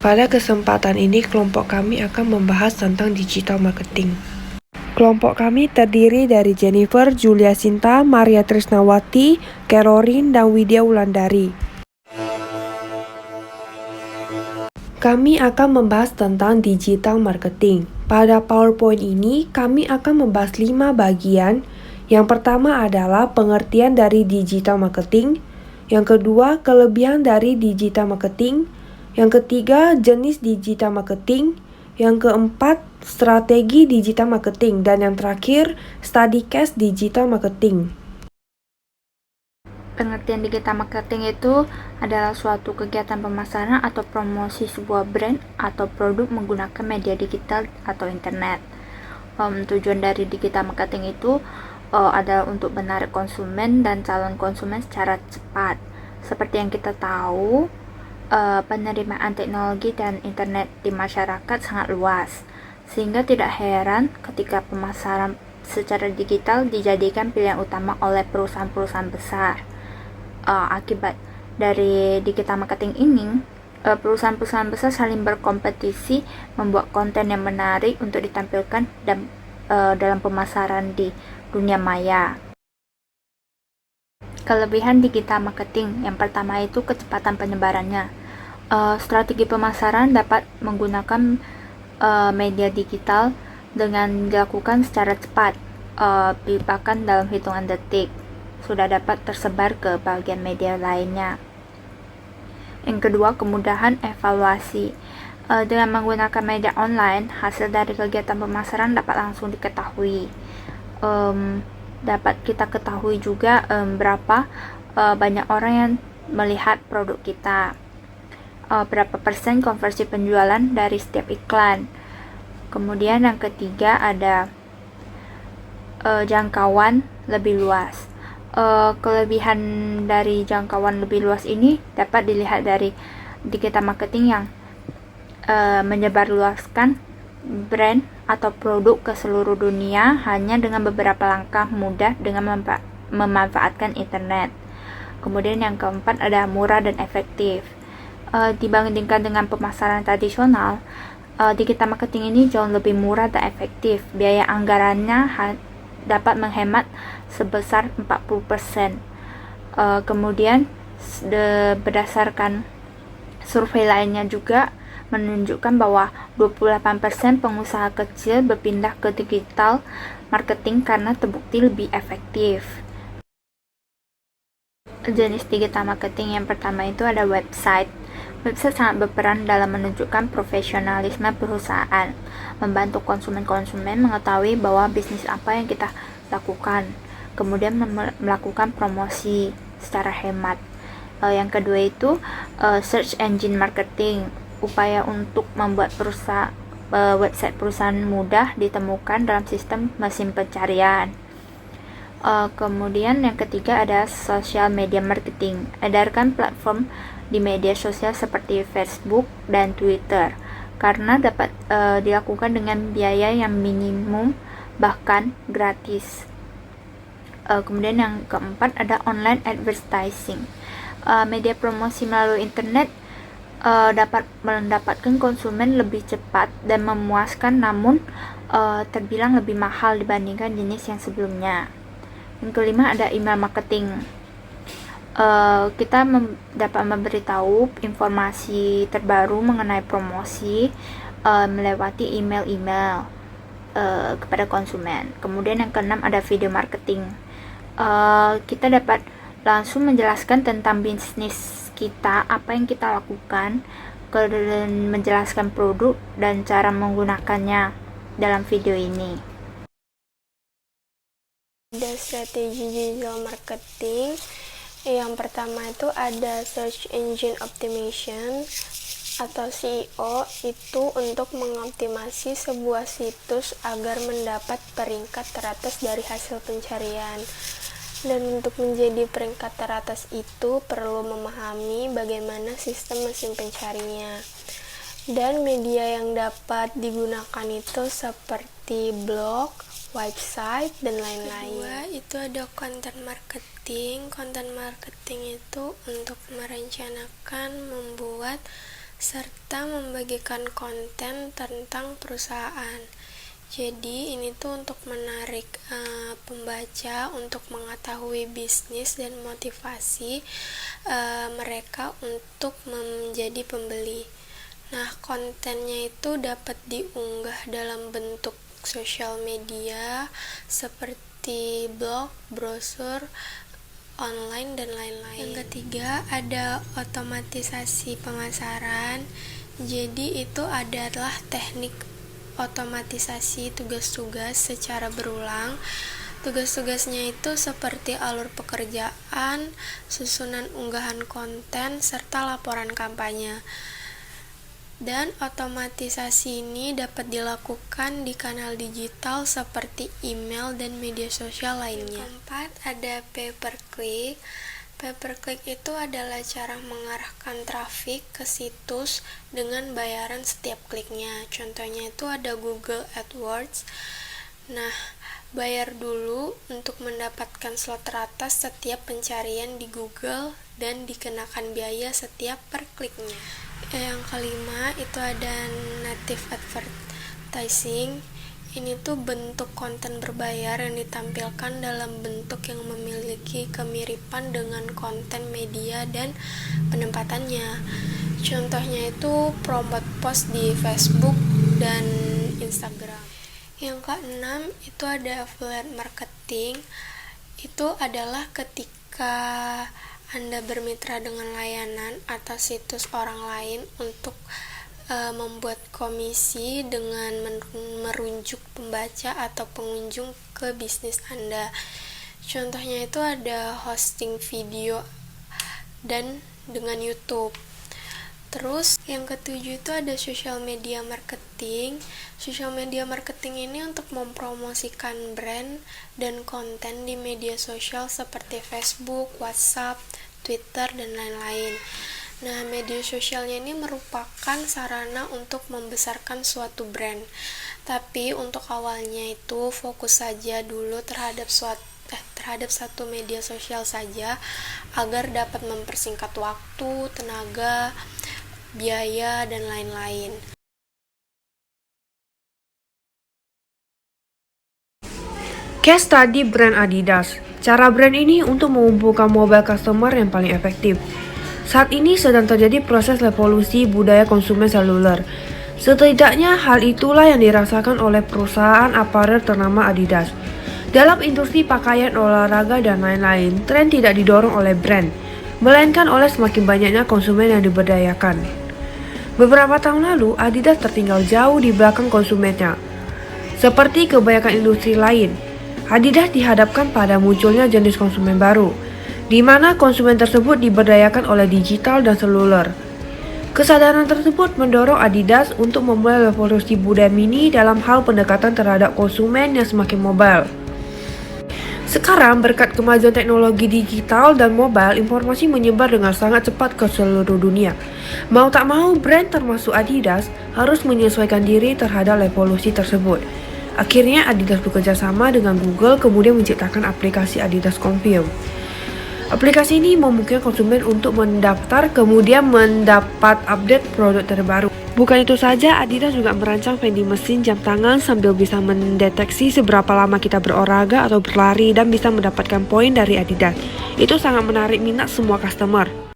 Pada kesempatan ini, kelompok kami akan membahas tentang digital marketing. Kelompok kami terdiri dari Jennifer, Julia Sinta, Maria Trisnawati, Caroline, dan Widya Wulandari. Kami akan membahas tentang digital marketing. Pada PowerPoint ini, kami akan membahas 5 bagian. Yang pertama adalah pengertian dari digital marketing. Yang kedua, kelebihan dari digital marketing. Yang ketiga, jenis digital marketing. Yang keempat, strategi digital marketing. Dan yang terakhir, study case digital marketing. Pengertian digital marketing itu adalah suatu kegiatan pemasaran atau promosi sebuah brand atau produk menggunakan media digital atau internet. Tujuan dari digital marketing itu adalah untuk menarik konsumen dan calon konsumen secara cepat. Seperti yang kita tahu, penerimaan teknologi dan internet di masyarakat sangat luas, sehingga tidak heran ketika pemasaran secara digital dijadikan pilihan utama oleh perusahaan-perusahaan besar. Akibat dari digital marketing ini, perusahaan-perusahaan besar saling berkompetisi membuat konten yang menarik untuk ditampilkan dalam pemasaran di dunia maya. Kelebihan digital marketing yang pertama itu kecepatan penyebarannya. Strategi pemasaran dapat menggunakan media digital dengan dilakukan secara cepat, bahkan dalam hitungan detik sudah dapat tersebar ke bagian media lainnya. Yang kedua, kemudahan evaluasi. Dengan menggunakan media online, hasil dari kegiatan pemasaran dapat langsung diketahui. Dapat kita ketahui juga berapa banyak orang yang melihat produk kita, berapa persen konversi penjualan dari setiap iklan. Kemudian yang ketiga ada jangkauan lebih luas. Kelebihan dari jangkauan lebih luas ini dapat dilihat dari digital marketing yang menyebarluaskan brand atau produk ke seluruh dunia hanya dengan beberapa langkah mudah dengan memanfaatkan internet. Kemudian yang keempat ada murah dan efektif. Dibandingkan dengan pemasaran tradisional, digital marketing ini jauh lebih murah dan efektif. Biaya anggarannya dapat menghemat sebesar 40%. Kemudian berdasarkan survei lainnya juga menunjukkan bahwa 28% pengusaha kecil berpindah ke digital marketing karena terbukti lebih efektif. Jenis digital marketing yang pertama itu ada website. Website sangat berperan dalam menunjukkan profesionalisme perusahaan, membantu konsumen-konsumen mengetahui bahwa bisnis apa yang kita lakukan, kemudian melakukan promosi secara hemat. Yang kedua itu search engine marketing, upaya untuk membuat website perusahaan mudah ditemukan dalam sistem mesin pencarian. Kemudian yang ketiga ada social media marketing, edarkan platform di media sosial seperti Facebook dan Twitter karena dapat dilakukan dengan biaya yang minimum bahkan gratis. Kemudian yang keempat ada online advertising, media promosi melalui internet dapat mendapatkan konsumen lebih cepat dan memuaskan, namun terbilang lebih mahal dibandingkan jenis yang sebelumnya. Yang kelima ada email marketing. Kita dapat memberitahu informasi terbaru mengenai promosi melewati email kepada konsumen. Kemudian yang keenam ada video marketing. Kita dapat langsung menjelaskan tentang bisnis kita, apa yang kita lakukan, dan menjelaskan produk dan cara menggunakannya dalam video ini. Ada strategi digital marketing. Yang pertama itu ada search engine optimization atau SEO, itu untuk mengoptimasi sebuah situs agar mendapat peringkat teratas dari hasil pencarian. Dan untuk menjadi peringkat teratas itu perlu memahami bagaimana sistem mesin pencarinya. Dan media yang dapat digunakan itu seperti blog, website, dan lain-lain. Kedua, itu ada content marketing. Content marketing itu untuk merencanakan, membuat, serta membagikan konten tentang perusahaan. Jadi ini tuh untuk menarik pembaca untuk mengetahui bisnis dan motivasi mereka untuk menjadi pembeli. Nah, kontennya itu dapat diunggah dalam bentuk sosial media seperti blog, brosur, online, dan lain-lain. Yang ketiga, ada otomatisasi pemasaran. Jadi itu adalah teknik otomatisasi tugas-tugas secara berulang. Tugas-tugasnya itu seperti alur pekerjaan, susunan unggahan konten, serta laporan kampanye. Dan otomatisasi ini dapat dilakukan di kanal digital seperti email dan media sosial lainnya. Yang keempat, ada pay-per-click. Pay-per-click itu adalah cara mengarahkan trafik ke situs dengan bayaran setiap kliknya. Contohnya itu ada Google AdWords. Nah, bayar dulu untuk mendapatkan slot teratas setiap pencarian di Google dan dikenakan biaya setiap per kliknya. Yang kelima itu ada native advertising. Ini tuh bentuk konten berbayar yang ditampilkan dalam bentuk yang memiliki kemiripan dengan konten media dan penempatannya. Contohnya itu promote post di Facebook dan Instagram. Yang keenam itu ada affiliate marketing. Itu adalah ketika Anda bermitra dengan layanan atau situs orang lain untuk membuat komisi dengan merujuk pembaca atau pengunjung ke bisnis Anda. Contohnya itu ada hosting video dan dengan YouTube. Terus yang ketujuh itu ada social media marketing. Social media marketing ini untuk mempromosikan brand dan konten di media sosial seperti Facebook, WhatsApp, Twitter, dan lain-lain. Nah, media sosialnya ini merupakan sarana untuk membesarkan suatu brand. Tapi untuk awalnya itu fokus saja dulu terhadap satu media sosial saja agar dapat mempersingkat waktu, tenaga, biaya, dan lain-lain. Case study brand Adidas. Cara brand ini untuk mengumpulkan mobile customer yang paling efektif. Saat ini sedang terjadi proses revolusi budaya konsumen seluler. Setidaknya hal itulah yang dirasakan oleh perusahaan aparel ternama Adidas. Dalam industri pakaian, olahraga, dan lain-lain, tren tidak didorong oleh brand, melainkan oleh semakin banyaknya konsumen yang diberdayakan. Beberapa tahun lalu, Adidas tertinggal jauh di belakang konsumennya. Seperti kebanyakan industri lain, Adidas dihadapkan pada munculnya jenis konsumen baru, di mana konsumen tersebut diberdayakan oleh digital dan seluler. Kesadaran tersebut mendorong Adidas untuk memulai revolusi budaya mini dalam hal pendekatan terhadap konsumen yang semakin mobile. Sekarang, berkat kemajuan teknologi digital dan mobile, informasi menyebar dengan sangat cepat ke seluruh dunia. Mau tak mau, brand termasuk Adidas harus menyesuaikan diri terhadap revolusi tersebut. Akhirnya, Adidas bekerja sama dengan Google kemudian menciptakan aplikasi Adidas Confirm. Aplikasi ini memungkinkan konsumen untuk mendaftar kemudian mendapat update produk terbaru. Bukan itu saja, Adidas juga merancang vending mesin jam tangan sambil bisa mendeteksi seberapa lama kita berolahraga atau berlari dan bisa mendapatkan poin dari Adidas. Itu sangat menarik minat semua customer.